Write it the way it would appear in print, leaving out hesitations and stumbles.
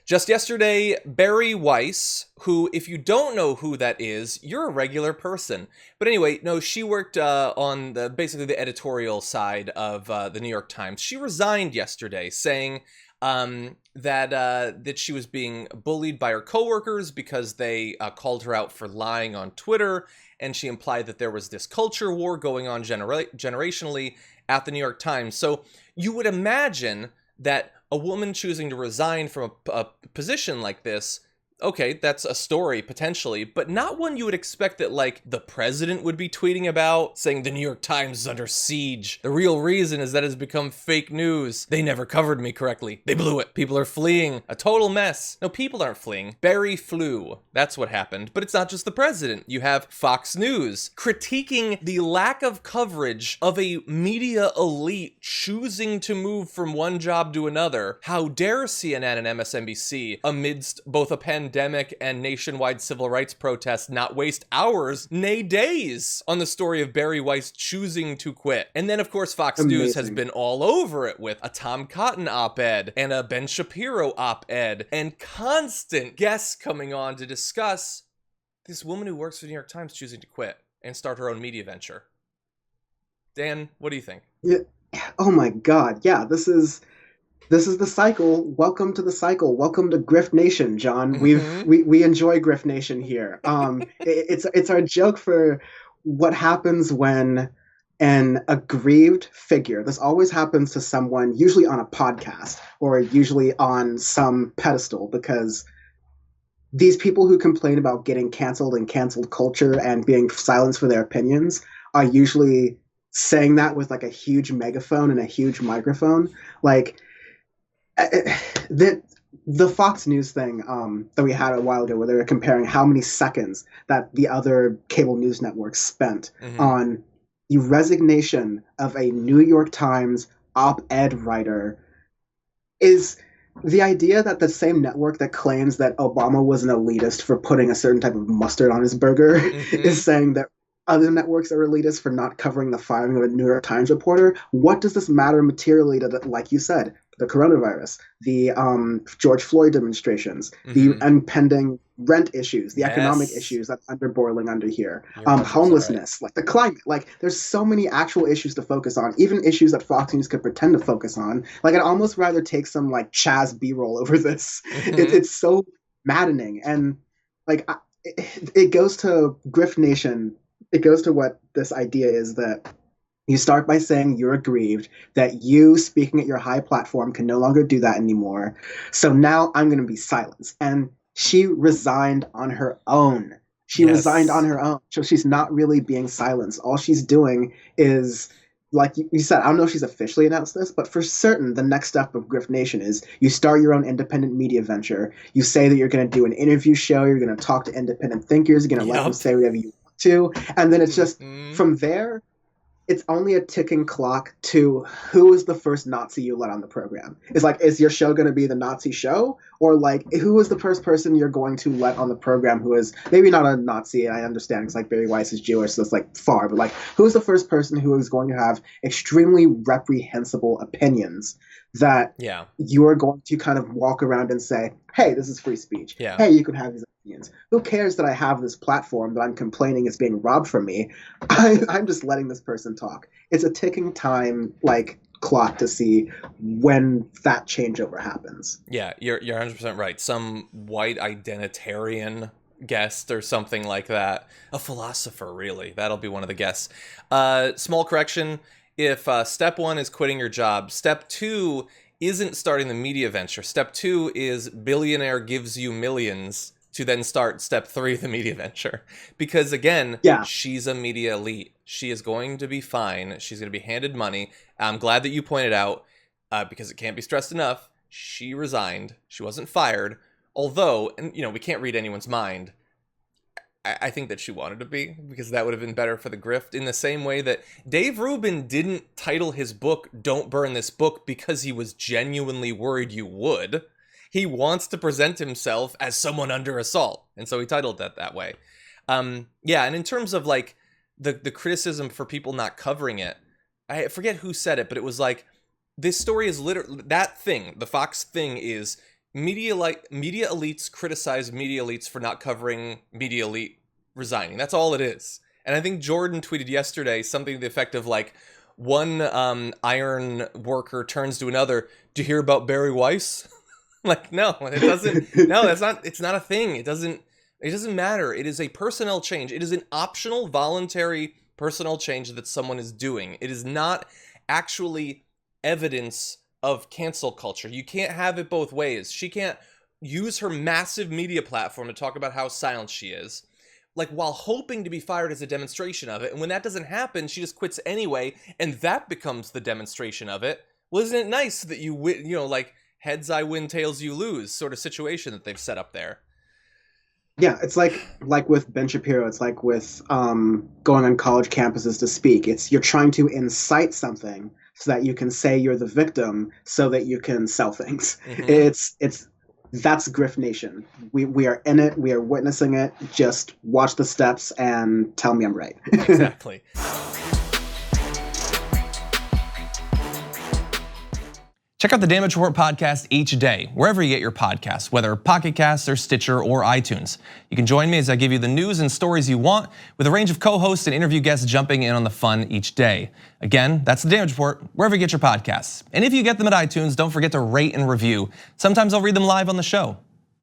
Just yesterday, Bari Weiss, who, if you don't know who that is, you're a regular person. But anyway, no, she worked on basically the editorial side of the New York Times. She resigned yesterday, saying that she was being bullied by her coworkers because they called her out for lying on Twitter, and she implied that there was this culture war going on generationally at the New York Times. So you would imagine that a woman choosing to resign from a position like this, okay, that's a story potentially, but not one you would expect that, like, the president would be tweeting about, saying the New York Times is under siege. The real reason is that it has become fake news. They never covered me correctly. They blew it. People are fleeing. A total mess. No, people aren't fleeing. Barry flew. That's what happened. But it's not just the president. You have Fox News critiquing the lack of coverage of a media elite choosing to move from one job to another. How dare CNN and MSNBC, amidst both a pandemic and nationwide civil rights protests, not waste hours, nay days, on the story of Bari Weiss choosing to quit. And then, of course, Fox News has been all over it with a Tom Cotton op-ed and a Ben Shapiro op-ed and constant guests coming on to discuss this woman who works for the New York Times choosing to quit and start her own media venture. Dan, what do you think? Yeah. Oh my God. Yeah, this is the cycle. Welcome to the cycle. Welcome to Grift Nation, John. We enjoy Grift Nation here. It's our joke for what happens when an aggrieved figure. This always happens to someone, usually on a podcast or usually on some pedestal, because these people who complain about getting canceled and canceled culture and being silenced for their opinions are usually saying that with like a huge megaphone and a huge microphone. Like, the Fox News thing that we had a while ago, where they were comparing how many seconds that the other cable news networks spent on the resignation of a New York Times op-ed writer, is the idea that the same network that claims that Obama was an elitist for putting a certain type of mustard on his burger is saying that other networks are elitist for not covering the firing of a New York Times reporter. What does this matter materially to, like you said, the coronavirus, the George Floyd demonstrations, the impending rent issues, the economic issues that's boiling under here, homelessness, like the climate. Like, there's so many actual issues to focus on, even issues that Fox News could pretend to focus on. Like, I'd almost rather take some like Chaz B-roll over this. It's so maddening, and like it goes to Grift Nation. It goes to what this idea is, that you start by saying you're aggrieved, that you speaking at your high platform can no longer do that anymore. So now I'm going to be silenced. And she resigned on her own. She resigned on her own. So she's not really being silenced. All she's doing is, like you said, I don't know if she's officially announced this, but for certain, the next step of Grift Nation is you start your own independent media venture. You say that you're going to do an interview show. You're going to talk to independent thinkers. You're going to let them say whatever you want to. And then it's just from there, it's only a ticking clock to who is the first Nazi you let on the program. It's like, is your show going to be the Nazi show? Or like, who is the first person you're going to let on the program who is maybe not a Nazi? I understand, because like Bari Weiss is Jewish, so it's like far, but like, who is the first person who is going to have extremely reprehensible opinions that you are going to kind of walk around and say, hey, this is free speech. Hey, you can have these opinions. Who cares that I have this platform that I'm complaining is being robbed from me? I'm just letting this person talk. It's a ticking time, like, clock to see when that changeover happens. Yeah, you're 100% right. Some white identitarian guest or something like that. A philosopher, really. That'll be one of the guests. Small correction. If step one is quitting your job, step two isn't starting the media venture. Step two is billionaire gives you millions to then start step three, the media venture. Because again, she's a media elite. She is going to be fine. She's going to be handed money. I'm glad that you pointed out, because it can't be stressed enough, she resigned. She wasn't fired. Although, and you know, we can't read anyone's mind. I think that she wanted to be, because that would have been better for the grift, in the same way that Dave Rubin didn't title his book Don't Burn This Book because he was genuinely worried you would. He wants to present himself as someone under assault, and so he titled that way. Yeah, and in terms of like the criticism for people not covering it, I forget who said it, but it was like, this story is literally, that thing, the Fox thing is, media elites criticize media elites for not covering media elite resigning. That's all it is. And I think Jordan tweeted yesterday something to the effect of like, one iron worker turns to another, "Do you hear about Bari Weiss?" Like, no, it doesn't. No, it's not a thing. It doesn't matter. It is a personnel change. It is an optional, voluntary personnel change that someone is doing. It is not actually evidence of cancel culture. You can't have it both ways. She can't use her massive media platform to talk about how silent she is, like, while hoping to be fired as a demonstration of it. And when that doesn't happen, she just quits anyway, and that becomes the demonstration of it. Well, isn't it nice that you win, like, heads I win, tails you lose sort of situation that they've set up there? Yeah, it's like with Ben Shapiro. It's like with going on college campuses to speak. It's you're trying to incite something so that you can say you're the victim, so that you can sell things. It's that's Grift Nation. We are in it. We are witnessing it. Just watch the steps and tell me I'm right. Exactly. Check out the Damage Report podcast each day, wherever you get your podcasts, whether Pocket Casts or Stitcher or iTunes. You can join me as I give you the news and stories you want, with a range of co-hosts and interview guests jumping in on the fun each day. Again, that's the Damage Report, wherever you get your podcasts. And if you get them at iTunes, don't forget to rate and review. Sometimes I'll read them live on the show.